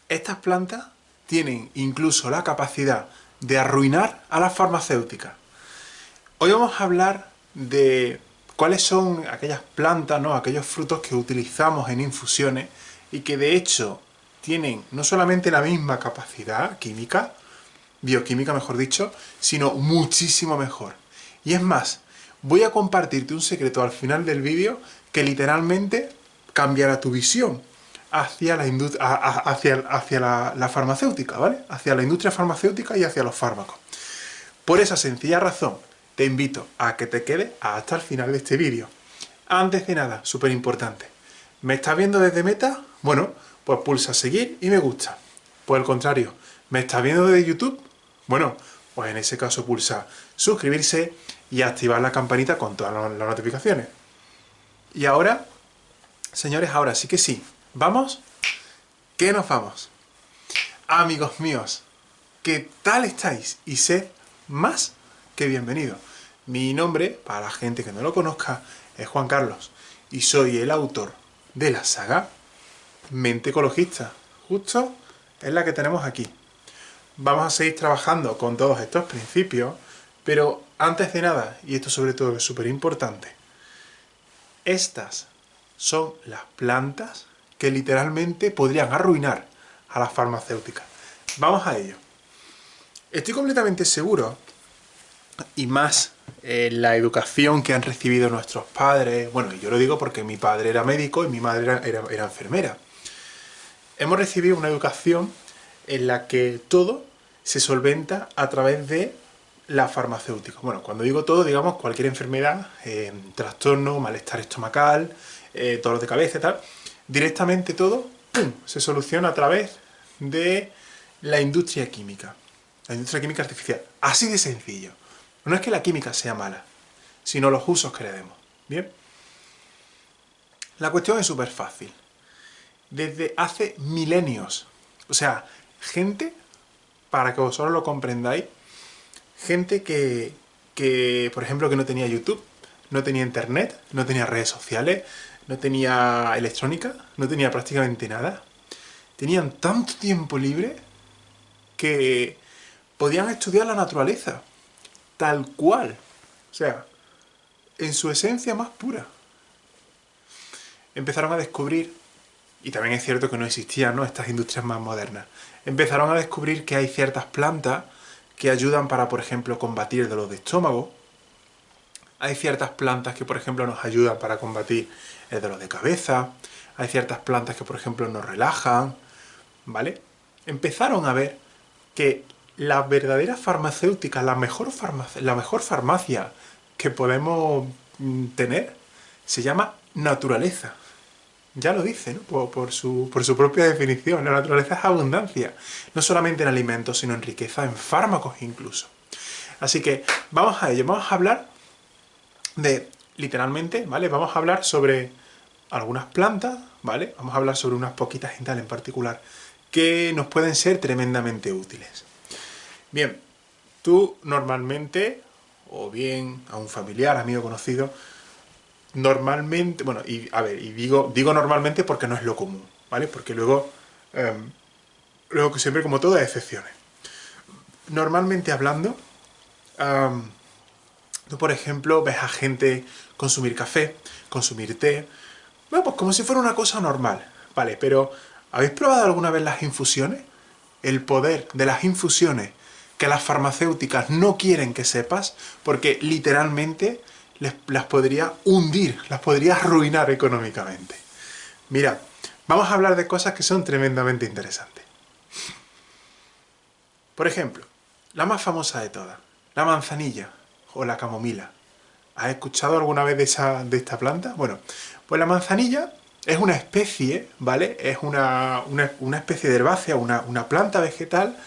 Estas plantas tienen incluso la capacidad de arruinar a las farmacéuticas. Hoy vamos a hablar de cuáles son aquellas plantas, ¿no? Aquellos frutos que utilizamos en infusiones y que de hecho tienen no solamente la misma capacidad química, bioquímica mejor dicho, sino muchísimo mejor. Y es más, voy a compartirte un secreto al final del vídeo que literalmente cambiará tu visión hacia la farmacéutica, ¿vale? Hacia la industria farmacéutica y hacia los fármacos. Por esa sencilla razón, te invito a que te quedes hasta el final de este vídeo. Antes de nada, súper importante, ¿me estás viendo desde Meta? Bueno, pues pulsa seguir y me gusta. Por el contrario, ¿me estás viendo desde YouTube? Bueno, pues en ese caso pulsa suscribirse y activar la campanita con todas las notificaciones. Y ahora, señores, ahora sí que sí, ¿vamos? ¿Qué nos vamos? Amigos míos, ¿qué tal estáis? Y sed más que bienvenidos. Mi nombre, para la gente que no lo conozca, es Juan Carlos y soy el autor de la saga Mente Ecologista. Justo es la que tenemos aquí. Vamos a seguir trabajando con todos estos principios, pero antes de nada, y esto sobre todo es súper importante, estas son las plantas que literalmente podrían arruinar a las farmacéuticas. Vamos a ello. Estoy completamente seguro, y más la educación que han recibido nuestros padres, bueno, yo lo digo porque mi padre era médico y mi madre era enfermera. Hemos recibido una educación en la que todo se solventa a través de la farmacéutica. Bueno, cuando digo todo, digamos cualquier enfermedad, trastorno, malestar estomacal, dolor de cabeza y tal, directamente todo, ¡pum!, se soluciona a través de la industria química. La industria química artificial. Así de sencillo. No es que la química sea mala, sino los usos que le demos. ¿Bien? La cuestión es súper fácil. Desde hace milenios, o sea, gente, para que vosotros lo comprendáis, gente por ejemplo, que no tenía YouTube, no tenía internet, no tenía redes sociales, no tenía electrónica, no tenía prácticamente nada. Tenían tanto tiempo libre que podían estudiar la naturaleza, tal cual. O sea, en su esencia más pura. Empezaron a descubrir, y también es cierto que no existían, ¿no?, estas industrias más modernas, empezaron a descubrir que hay ciertas plantas que ayudan para, por ejemplo, combatir el dolor de estómago. Hay ciertas plantas que, por ejemplo, nos ayudan para combatir el dolor de cabeza. Hay ciertas plantas que, por ejemplo, nos relajan, ¿vale? Empezaron a ver que la verdadera farmacéutica, la mejor farmacia que podemos tener, se llama naturaleza. Ya lo dice, ¿no? Por su propia definición. La naturaleza es abundancia. No solamente en alimentos, sino en riqueza, en fármacos incluso. Así que vamos a ello. Vamos a hablar de, literalmente, ¿vale? Vamos a hablar sobre algunas plantas, ¿vale? Vamos a hablar sobre unas poquitas y tal en particular, que nos pueden ser tremendamente útiles. Bien, tú normalmente, o bien a un familiar, amigo, conocido, normalmente, bueno, y a ver, y digo normalmente porque no es lo común, ¿vale? Porque luego que siempre, como todo, hay excepciones. Normalmente hablando, tú, por ejemplo, ves a gente consumir café, consumir té, bueno, pues como si fuera una cosa normal, ¿vale? Pero, ¿habéis probado alguna vez las infusiones? El poder de las infusiones que las farmacéuticas no quieren que sepas, porque literalmente las podría hundir, las podría arruinar económicamente. Mira, vamos a hablar de cosas que son tremendamente interesantes. Por ejemplo, la más famosa de todas, la manzanilla o la camomila. ¿Has escuchado alguna vez de esta planta? Bueno, pues la manzanilla es una especie, ¿vale? Es una especie de herbácea, una planta vegetal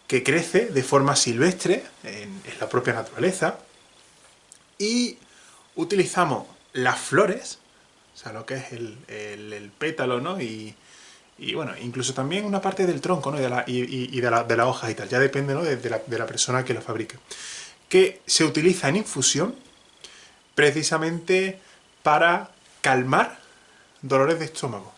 que crece de forma silvestre en la propia naturaleza, y utilizamos las flores, o sea, lo que es el pétalo, ¿no? Y bueno, incluso también una parte del tronco, ¿no? Y de la hoja y tal, ya depende, ¿no?, de la persona que lo fabrique, que se utiliza en infusión precisamente para calmar dolores de estómago.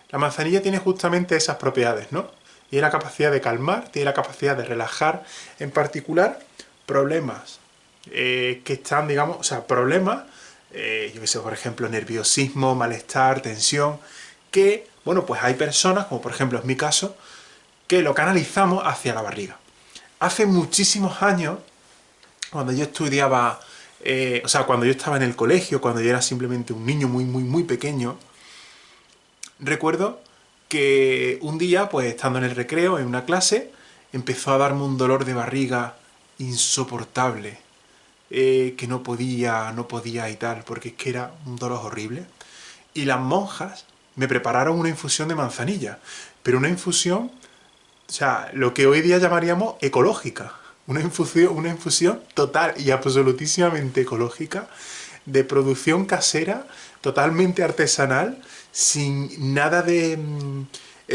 La manzanilla tiene justamente esas propiedades, ¿no? Tiene la capacidad de calmar, tiene la capacidad de relajar, en particular, problemas que están, digamos, o sea, problemas, yo qué sé, por ejemplo, nerviosismo, malestar, tensión, que, bueno, pues hay personas, como por ejemplo es mi caso, que lo canalizamos hacia la barriga. Hace muchísimos años, cuando yo estudiaba, o sea, cuando yo estaba en el colegio, cuando yo era simplemente un niño muy pequeño, recuerdo que un día, pues estando en el recreo, en una clase, empezó a darme un dolor de barriga insoportable, que no podía y tal, porque es que era un dolor horrible. Y las monjas me prepararon una infusión de manzanilla, pero una infusión, o sea, lo que hoy día llamaríamos ecológica. Una infusión total y absolutísimamente ecológica, de producción casera, totalmente artesanal, sin nada de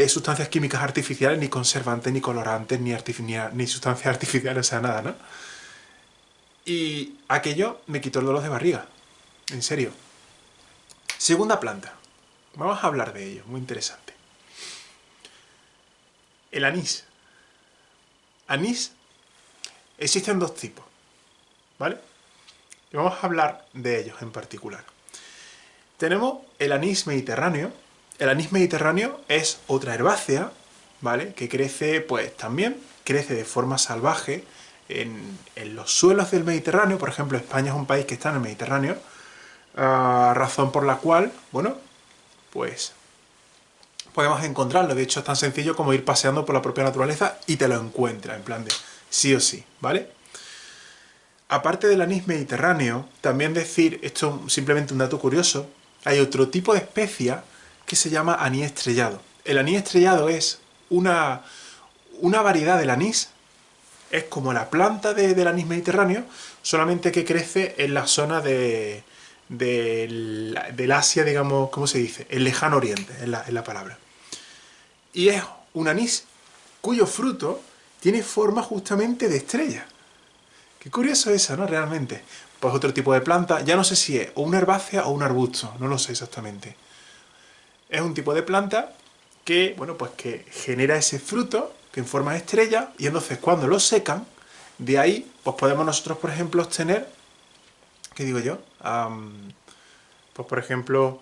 sustancias químicas artificiales, ni conservantes, ni colorantes, ni sustancias artificiales, o sea, nada, ¿no? Y aquello me quitó el dolor de barriga, en serio. Segunda planta. Vamos a hablar de ello, muy interesante. El anís. Anís existen dos tipos, ¿vale? Y vamos a hablar de ellos en particular. Tenemos el anís mediterráneo. El anís mediterráneo es otra herbácea, ¿vale? Que crece, pues también crece de forma salvaje en los suelos del Mediterráneo. Por ejemplo, España es un país que está en el Mediterráneo, razón por la cual, bueno, pues podemos encontrarlo. De hecho, es tan sencillo como ir paseando por la propia naturaleza y te lo encuentras, en plan de sí o sí, ¿vale? Aparte del anís mediterráneo, también decir, esto es simplemente un dato curioso, hay otro tipo de especia que se llama anís estrellado. El anís estrellado es una variedad del anís, es como la planta del anís mediterráneo, solamente que crece en la zona del Asia, digamos, ¿cómo se dice? El lejano oriente, es la palabra. Y es un anís cuyo fruto tiene forma justamente de estrella. Qué curioso eso, ¿no? Realmente. Pues otro tipo de planta, ya no sé si es o una herbácea o un arbusto, no lo sé exactamente. Es un tipo de planta que, bueno, pues que genera ese fruto que en forma de estrella, y entonces cuando lo secan, de ahí, pues podemos nosotros, por ejemplo, obtener, ¿qué digo yo? Pues por ejemplo,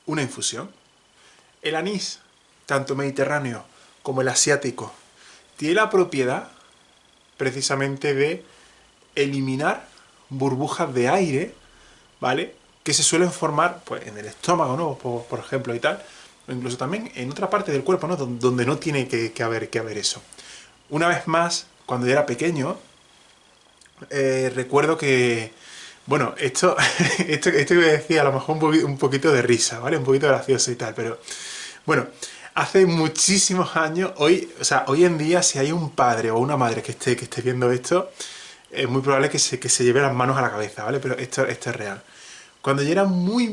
una infusión. El anís, tanto mediterráneo como el asiático, tiene la propiedad precisamente de eliminar burbujas de aire, ¿vale? Que se suelen formar pues, en el estómago, ¿no? Por ejemplo, y tal. O incluso también en otra parte del cuerpo, ¿no? Donde no tiene que haber eso. Una vez más, cuando yo era pequeño, recuerdo que... Bueno, esto que voy a decir a lo mejor un poquito de risa, ¿vale? Un poquito gracioso y tal, pero... Bueno, hace muchísimos años, o sea, hoy en día, si hay un padre o una madre que esté viendo esto, es muy probable que se lleve las manos a la cabeza, ¿vale? Pero esto es real. Cuando yo era muy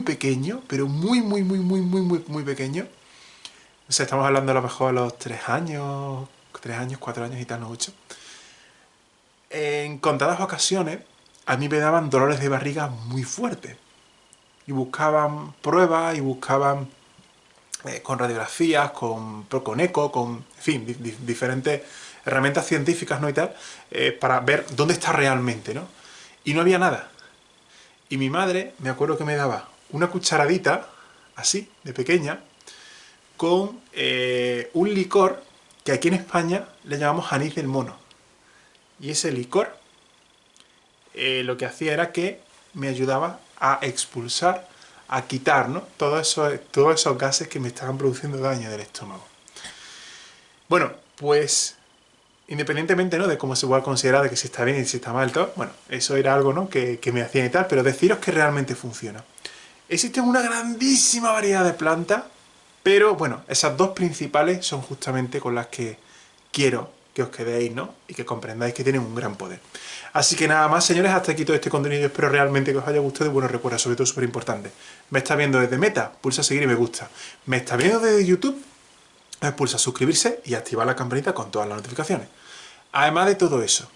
pequeño, pero muy pequeño, o sea, estamos hablando a lo mejor a los 3 años, 4 años y tal, no mucho. En contadas ocasiones, a mí me daban dolores de barriga muy fuertes. Y buscaban pruebas, y buscaban con radiografías, con eco, con, en fin, diferentes herramientas científicas, ¿no? Y tal, para ver dónde está realmente, ¿no? Y no había nada. Y mi madre, me acuerdo que me daba una cucharadita, así, de pequeña, con un licor que aquí en España le llamamos anís del mono. Y ese licor lo que hacía era que me ayudaba a expulsar, a quitar, ¿no? Todos esos gases que me estaban produciendo daño del estómago. Bueno, pues independientemente, ¿no?, de cómo se pueda considerar, de que si está bien y si está mal, todo, bueno, eso era algo, ¿no?, que me hacían y tal, pero deciros que realmente funciona. Existe una grandísima variedad de plantas, pero bueno, esas dos principales son justamente con las que quiero que os quedéis, ¿no?, y que comprendáis que tienen un gran poder. Así que nada más, señores, hasta aquí todo este contenido. Espero realmente que os haya gustado y bueno, recuerda, sobre todo súper importante, me está viendo desde Meta, pulsa seguir y me gusta. Me está viendo desde YouTube, pulsa suscribirse y activar la campanita con todas las notificaciones. Además de todo eso,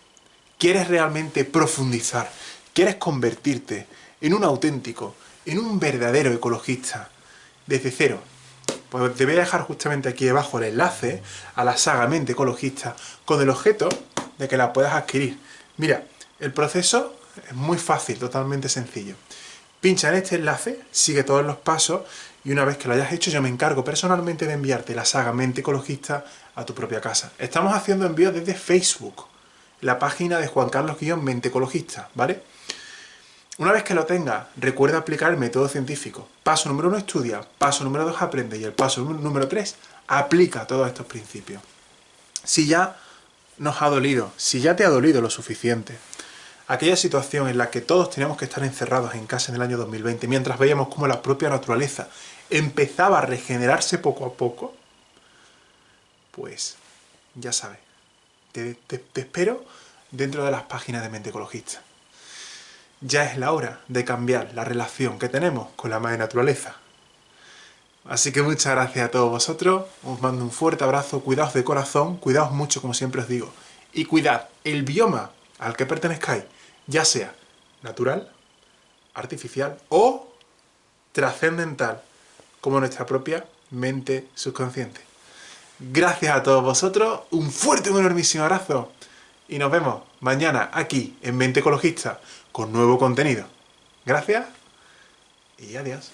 ¿quieres realmente profundizar? ¿Quieres convertirte en un auténtico en un verdadero ecologista desde cero, pues te voy a dejar justamente aquí debajo el enlace a la saga Mente Ecologista con el objeto de que la puedas adquirir. Mira, el proceso es muy fácil, totalmente sencillo. Pincha en este enlace, sigue todos los pasos y una vez que lo hayas hecho yo me encargo personalmente de enviarte la saga Mente Ecologista a tu propia casa. Estamos haciendo envíos desde Facebook, la página de Juan Carlos-Mente Ecologista, ¿vale? Una vez que lo tengas, recuerda aplicar el método científico. Paso número 1, estudia. Paso número 2, aprende. Y el paso número 3, aplica todos estos principios. Si ya nos ha dolido, si ya te ha dolido lo suficiente, aquella situación en la que todos teníamos que estar encerrados en casa en el año 2020, mientras veíamos cómo la propia naturaleza empezaba a regenerarse poco a poco, pues ya sabes, te espero dentro de las páginas de Mente Ecologista. Ya es la hora de cambiar la relación que tenemos con la madre naturaleza. Así que muchas gracias a todos vosotros, os mando un fuerte abrazo, cuidaos de corazón, cuidaos mucho como siempre os digo, y cuidad el bioma al que pertenezcáis, ya sea natural, artificial o trascendental, como nuestra propia mente subconsciente. Gracias a todos vosotros, un fuerte y un enormísimo abrazo, y nos vemos mañana aquí en Mente Ecologista con nuevo contenido. Gracias y adiós.